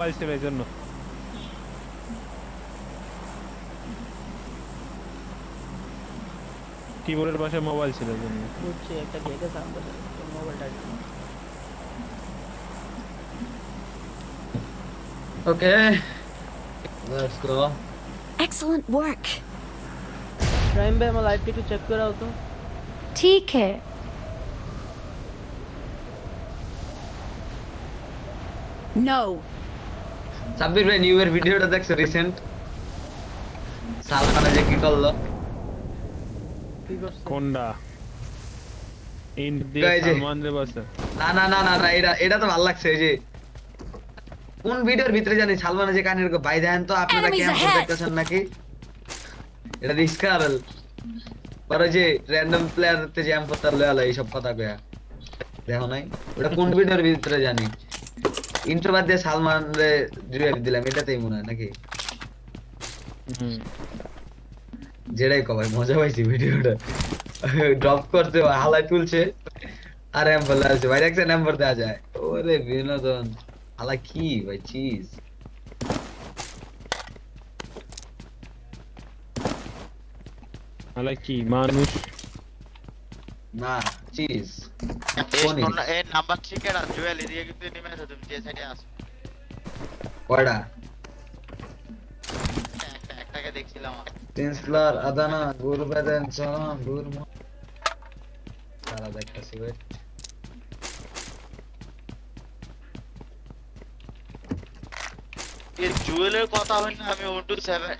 Mobile ছিল এই জন্য। কিবোর্ডের পাশে মোবাইল ছিল এই জন্য। বুঝছি, একটা গেটে সাউন্ড আছে, মোবাইলটা। Okay, let's go. Excellent work. Prime भाई मैं लाइव टिकट चेक कराओ तो। ठीक है। No. সাব্বির ভাই নিউ ইয়ার ভিডিওটা দেখছো রিসেন্ট? সালমান যে কি করলো? কি করছে? কোনটা? ইন দিয়ে এই যে। সালমান রে বসে। না না না না না, এটা তো ভালো লাগছে। এই যে কোন ভিডিওর ভিতরে জানি সালমান যে কানের ভাই দেন তো আপনারা Enemies কেমন ahead. দেখতেছেন নাকি? এটা রিস্কাবল। পরে যে র‍্যান্ডম প্লেয়ার তে জ্যাম করতে লয়ালা এই সব কথা কয়া। দেখো নাই? ওটা কোন ভিডিওর ভিতরে জানি? ইন্ট্রো বাদ দিয়ে সালমান রে রিভিউ দিলাম, এটাতেই মনে হয় নাকি? যেটাই কবাই মজা পাইছি ভিডিওটা। ড্রপ করতে হালাই তুলছে আর এম বলে আছে ভাই একটা নাম্বার দেয়া যায়। ওরে বিনোদন হালা কি ভাই চিজ। আলা কি মানুষ না চিজ। এই নাম্বার ঠিকানা জুয়েল এদিকে কিন্তু নেমে আসো, তুমি যে সাইডে আসো। কয়টা? একটাকে দেখছিলাম। টেন্সলার আদানা গুরবেদেন সালাম গুরম সারা দেখতেছি ওয়েট। এই জুয়েলের কথা হয় না, আমি 127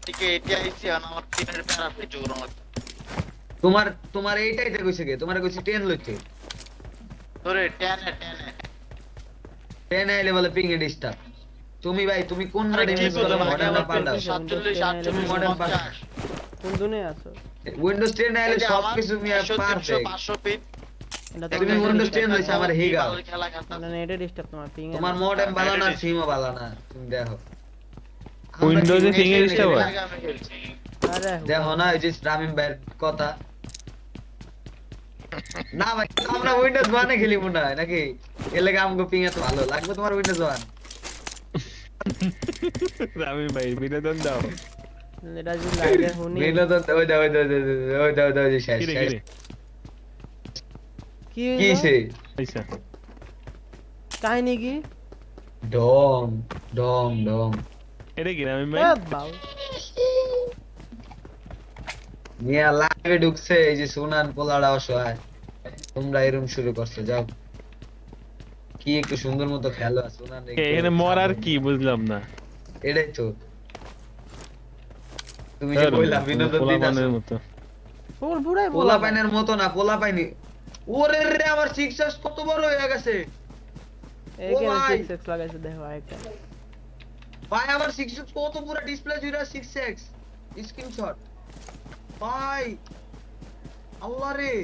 থেকে এটি আইছি আর আমার তিনের প্যারা ফে জোর আমার। তোমার এইটাই তো কইছে কে? তোমারে কইছে 10 লইতে। তোরে 10 10 আইলে বলে পিং এ ডিস্টার্ব। তুমি ভাই তুমি কোন আরে মডেল কি ইউজ করো? বলো, মডেল না পাল্টাও? 47 48 মডেল 50 কোন দুনে আছো? উইন্ডোজ 10 আইলে সব কিছু মিয়া পারফেক্ট। 500 পিন এটা তো তুমি উইন্ডোজ 10 লইছো আমার হিগা। খেলা খেলতাম। মানে নেটে ডিস্টার্ব তোমার পিং। তোমার মডেম ভালো না, সিমও ভালো না, তুমি দেখো। উইন্ডোজে ফিঙ্গার ডিস্টার্ব হয়? আমি খেলছি। আরে দেখো না এই যে রামিম ভাইয়ের কথা। না ভাই আমরা উইন্ডোজ 1 এ খেলি মনে হয় নাকি? এর লাগে আমগো পিং এত ভালো লাগবে তোমার উইন্ডোজ 1? রামি ভাই বিনোদন দাও। এটা যে লাইভে হুনি বিনোদন ওই দাও যে শেষ কি রে শেষ। কি কি হইলো? সে আচ্ছা কাহিনী কি? ডং ডং ডং এটা কি রামি ভাই? বাউ মিয়া লাইভে ঢুকছে এই যে সুনান পোলাড়া অসহায়। তোমরা এরকম শুরু করছো, যাও কি একটু সুন্দর মতো খেলো সুনান। এখানে মরার কি বুঝলাম না। এটাই তো তুমি যে কইলা বিনোদন দিন পোলাপানের মতো। ওর বুড়াই পোলা পাইনের মতো না, পোলা পাইনি। ওরে রে আমার 6x কত বড় হয়ে গেছে একে ভাই। 6x লাগাইছে দেখো একটা। ভাই আমার 6x কত পুরো ডিসপ্লে জুড়ে 6x স্ক্রিনশট ভাই। আল্লাহ রে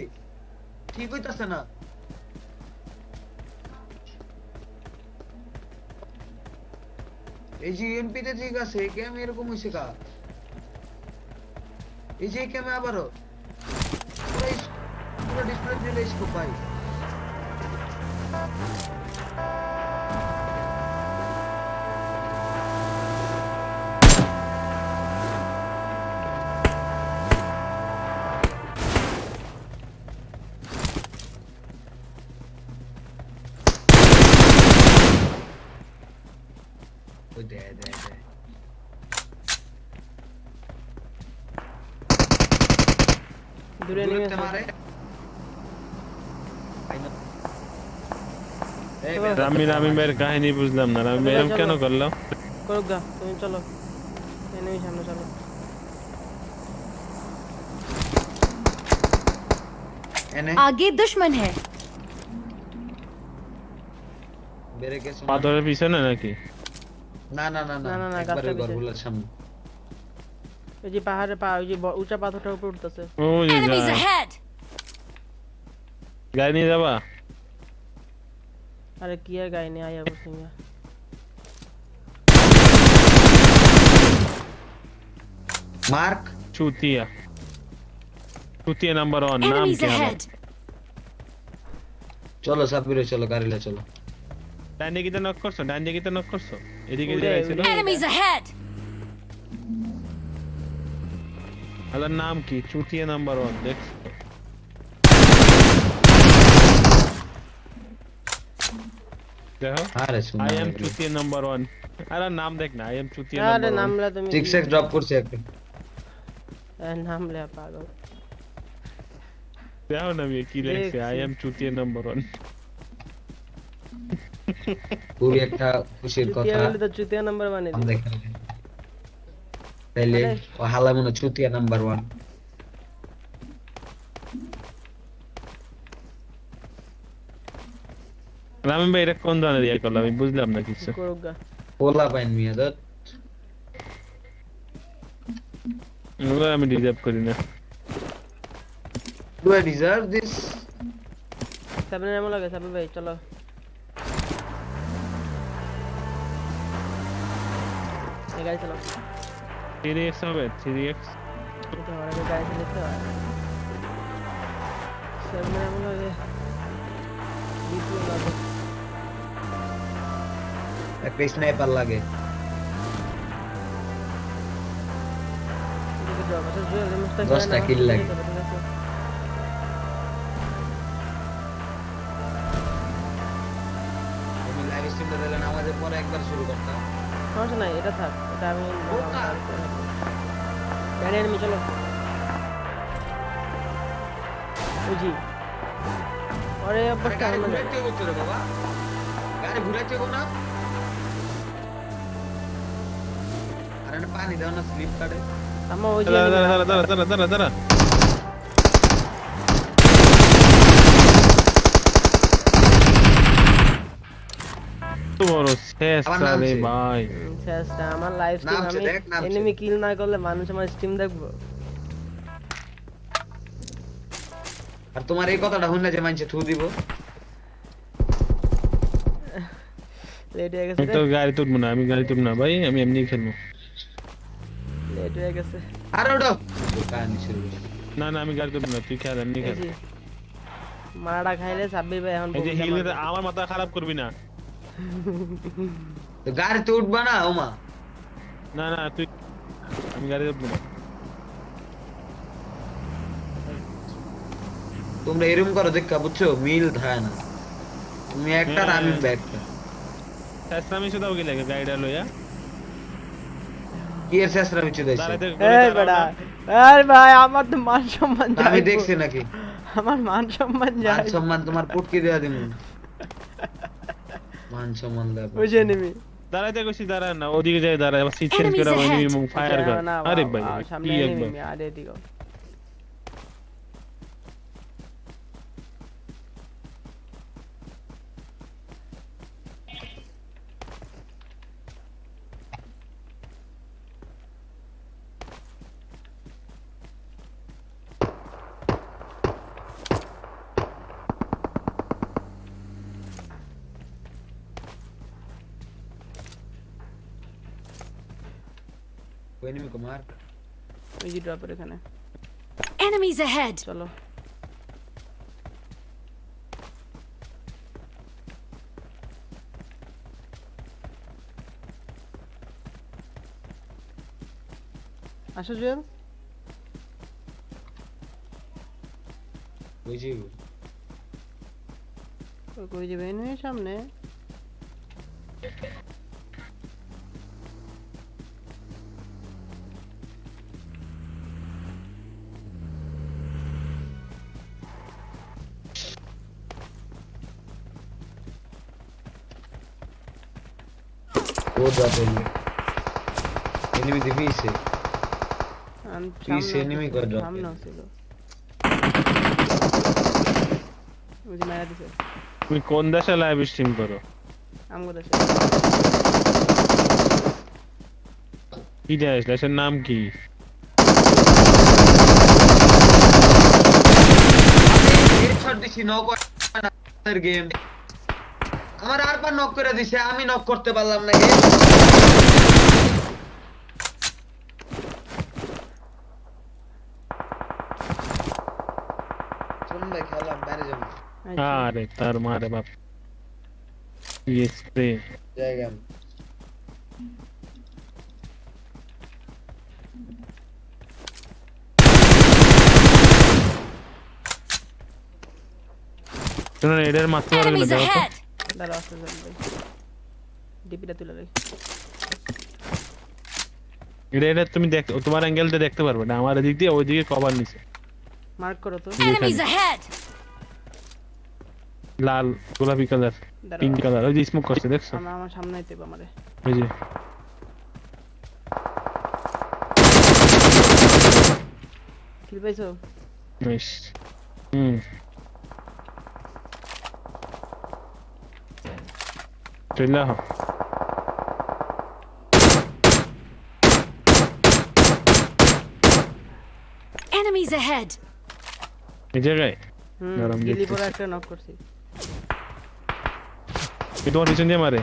ঠিক হইতাছে না। এই যে এমপি তে ঠিক আছে, এই গেম এরকম হইছে কা? এই যে গেমে আবারো পুরো ডিসপ্লে জুড়ে স্কোপ ভাই। ওই দে দূরে দূরে নিয়ে মারে। রামি ভাইয়ের কাহিনী বুঝলাম না। রামি ভাই এরকম কেন করলো? করুক গা, তুমি চলো এনিমি সামনে চলো। এনে आगे दुश्मन है। বেরে কে শোনা। পাথরের পিছনে নাকি? না না না না না, না, না, একবারে গাছটার পিছে। গরগুলার সামনে। এই যে পাহাড়ে ওই যে উঁচা পাথরটার উপর উঠতেছে। ওই যে Enemies যা। ahead. গাড়ি নিয়ে যাবা? আরে কি আর গাই নিয়ে আয়া বসে মিয়া। মার্ক চুতিয়া নাম্বার 1 নাম Enemies কি হবে? ahead. চলো সাব্বিরে চলো গাড়িলে চলো। ডান দিকে নক করছো? এদিকে উড়ে, যে ছিল উড়ে। Enemies ahead! আলার নাম কি চুটিয়া নাম্বার 1 দেখ দেখো আরে আই শুনা এম চুটিয়া নাম্বার 1 আরে নাম দেখ না আই এম চুটিয়া আরে নাম্বার 1 নামলা তুমি 6x ড্রপ করছে একটা নামলে পাগল দেখো না আমি কি লিখছি দেখছি। আই এম চুটিয়া নাম্বার 1 খুবই একটা খুশির চুতিয়া কথা বলে তো চুতিয়া নাম্বার বানিয়ে আমরা দিই এখানে তাইলে আরে। ও হালা মনে চুতিয়া নাম্বার 1 রামিন ভাই এটা কোন ধরনের ইয়ে করলো আমি বুঝলাম না কিছু করুক গা পোলা পাইন মিয়া দত ওগুলো আমি ডিজার্ভ করি না ডু আই ডিজার্ভ দিস সামনে এমন লাগে সাবির ভাই চলো এই গাড়ি চলো 3x হবে 3x এটা আমার আগে গাড়ি চালাতে হয় সামনে এমন লাগে দ্বিতীয় লাগে একটা স্নাইপার লাগে এদিকে যাও বাসা জুয়েল মুস্তাক 10টা kill লাগে। তুমি লাইভ স্ট্রিমটা দিলে নামাজের পরে একবার শুরু করতাম সমস্যা নাই এটা থাক এটা আমি ওটা। গাড়ি এনিমি চলো বুঝি আরে আরে অবস্থা গাড়ি হলো না ঘুরাইতে করছো রে বাবা গাড়ি ঘুরাইতে গো না আরে না পানি দাও না স্লিপ কাটে আমার ওই যে দাঁড়া enemy দাঁড়া দাঁড়া দাঁড়া দাঁড়া দাঁড়া তো বড় শেষ আমার রে নামছে। ভাই শেষটা আমার লাইভ স্ট্রিম নামছে, আমি দেখ, নামছে। এনিমি কিল না করলে মানুষ আমার স্ট্রিম দেখবো আর তোমার এই কথাটা শুনলে যে মানছে থু দিব লেট হয়ে গেছে আমি তো গাড়ি তুলবো না আমি গাড়ি তুলবো না ভাই আমি এমনি খেলবো লেট হয়ে গেছে আর ওটা কাহিনী শুরু করো। না না আমি গাড়ি তুলবো না তুই খেল এমনি এই খেল যে, মারাটা খাইলে সাব্বির ভাই এখন এই যে বমিটা হিল মারবে। আমার মাথা খারাপ করবি না তো গাড়িতে উঠবা না ওমা না না তুই আমি গাড়ি তুলবো না তোমরা এরকম করো দেখা বুঝছো মিল থাকে না তুমি একটা আর আমি একটা শেষ আমি শুধু ওকে লাগে গাড়িটা লইয়া কি এর শেষরা মিছু দিয়েছে দাঁড়াতে এই বেটা এই ভাই আমার তো মান সম্মান তা আমি যাইবো। দেখছি নাকি আমার মান সম্মান মান যায় সম্মান তোমার পুটকি দেয়া দিমু মান সম্মান দেয়া বুঝে নিবি দাঁড়াতে কইছি দাঁড়া না ওদিকে যাই দাঁড়া আবার সিট চেঞ্জ Enemies করে ahead. এনিমি ফায়ার কর না, আরে বাবা, ভাই সামনে কি enemy, একবার আরে এদিকে এনিমি কুমার ওই যে ড্রপের এখানে Enemies ahead! চলো আসো জুয়েল বুঝি কই যাবে এনিমি সামনে ও যাবে এনিমি দিবিছে তুই সে enemy করে drop সামনে করে। ছিল ওই যে মারা দিছে তুমি কোন দেশে লাইভ স্ট্রিম করো আমগো দেশে কি দেশ দেশের নাম কি হেডশট দিছি নক এর গেম আমার আর পর নক করে দিছে আমি নক করতে পারলাম না শুনবে খেলাম বাইরে যাবো আরে তার মারে বাপ ইয়ে স্প্রে জায়গা শুনো এটার মারতে পারবে না Enemies দেখো তো ahead! দাঁড়া আসতে ভাই ডিপিটা তুলে রাখ এটা তুমি দেখ তোমার অ্যাঙ্গেলটা দেখতে পারবে না আমার দিক দিয়ে ওইদিকে কভার নিছে মার্ক করো তো Enemies ahead! লাল গোলাপি কালার দাঁড়াও। পিঙ্ক কালার ওই যে স্মোক করছে দেখছো আমার সামনে আইতে হবে আমারে ওই যে কিল পাইছো নাইস হুম চলে আহ Enemies ahead! এই জায়গায় হুম দাঁড়াও, গিলি দেখতেছি। পরে একটা নক করছি কি তোমার পিছন দিয়ে মারে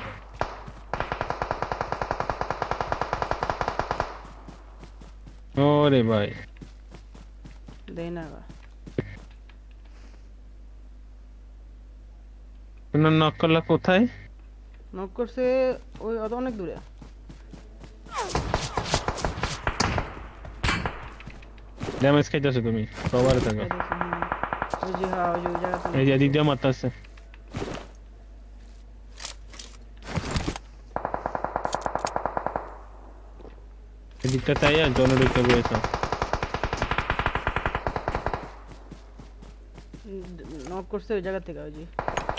ওরে ভাই দেই না এবার। তোমার নক করলা কোথায় নক করছে ওই অত অনেক দূরে ড্যামেজ খাইতেছো তুমি কভারে থাকো ওই যে হ্যাঁ ওই যে ওই জায়গাতে এই যে এদিক দিয়ে মারতেছে এদিকটা তাই আর জনের দিকটা বয়েছে নক করছে ওই জায়গা থেকে ওই যে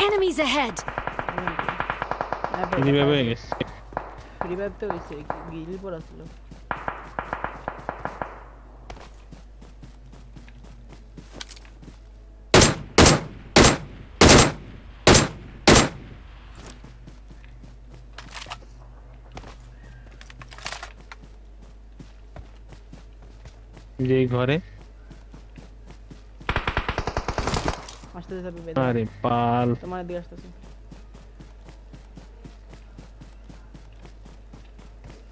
Enemies ahead! কিভাবে হয়ে গেছে রিভাইভ তো হইছে গিলি পড়া ছিল যে এই ঘরে আসতেছে যাবে আরে পাল তোমার দিকে আসতেছে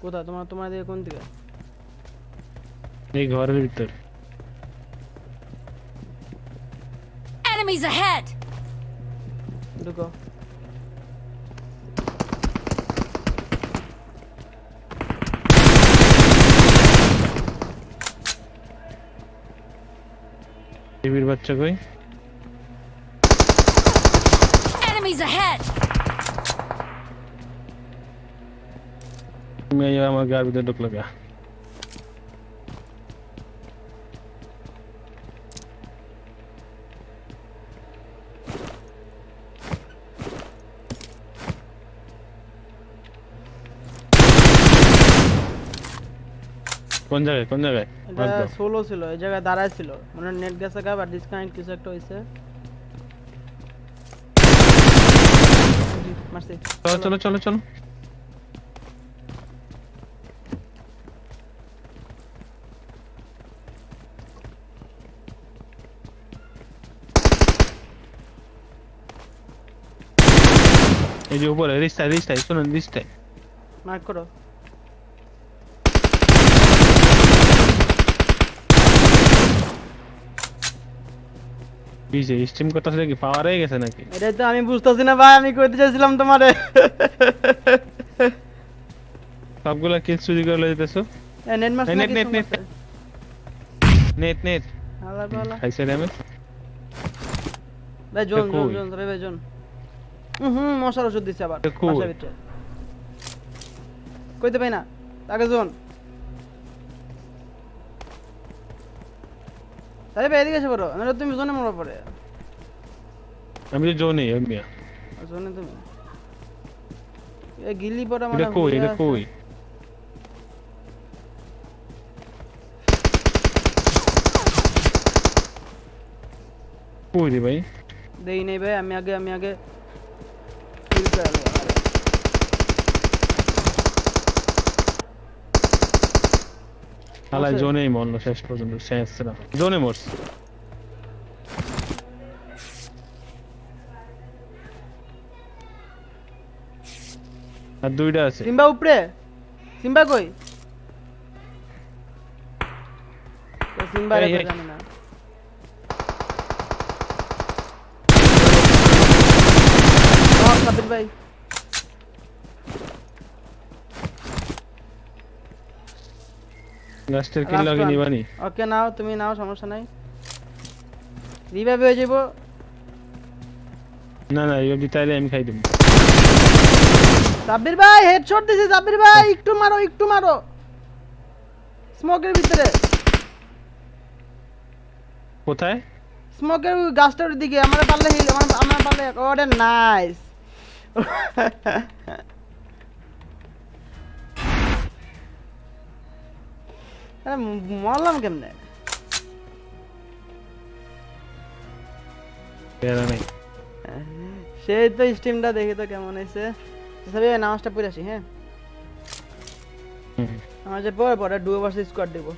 কোথা তোমার দিকে কোন দিকে এই ঘরের ভিতর Enemies ahead! ঢুকো টিভির বাচ্চা কই Enemies ahead! তুমি এই আমার গার ভিতরে ঢুকলো গা কোন জায়গায় এটা একদম। সোলো ছিল এই জায়গায় দাঁড়ায় ছিল মানে নেট গেছে গা বা ডিসকানেক্ট কিছু একটা হইছে মারছি চলো চলো চলো চলো এই যে উপরে রিস্টাই শুনুন রিস্টাই মার্ক করো কি যে স্ট্রিম করতেছে কি পাওয়ার হয়ে গেছে নাকি এটাই তো আমি বুঝতেছি না ভাই আমি কইতে চাইছিলাম তোমারে সবগুলা কিল চুরি করে লয়ে যেতেছো নেট মারছ এই না নেট, নেট, নেট। নেট আল্লাহ বালা খাইছে ড্যামেজ ভাই জোন কই? ভাই জোন মশার ওষুধ দিছে আবার কই? বাসার ভিতরে কইতে পাই না তাকে জোন তাই ভাই এদিকে এসে পড়ো নাহলে তুমি জোনে মরা পড়ে আমি তো জোনে মিয়া জোনে তুমি এই গিলি পড়া মানে এটা কই হইয়া এটা আছে। কই কই রে ভাই দেই নেই ভাই আমি আগে kill করে আনবো। শালা আছে? জোনেই মরলো শেষ পর্যন্ত শেষ না জোনে মরছে আর দুইটা আছে সিম্বা উপরে সিম্বা কই তো সিম্বা রে এই, তো এই। জানি না সাবির ভাই লাস্টের কিল লগে নিবানি ওকে নাও, তুমি নাও, সমস্যা নাই। রিভাইভ হয়ে যাবো। না না এই অবধি তাইলে আমি খাই দেব সাব্বির ভাই হেডশট দিছে, সাব্বির ভাই একটু মারো, একটু মারো স্মোকের ভিতরে, কোথায় স্মোকের গাছটার দিকে। আমার পারলে হিল, আমার পারলে। ওরে নাইস। আরে মরলাম কেমনে? বেরা নাই সেই তো স্টিমটা দেখি তো কেমন হয়েছে। সবাই নামাজটা পড়ে আসি, হ্যাঁ? হুম। আমার যে পরে পরে ডুও ভার্সেস স্কোয়াড দেবো।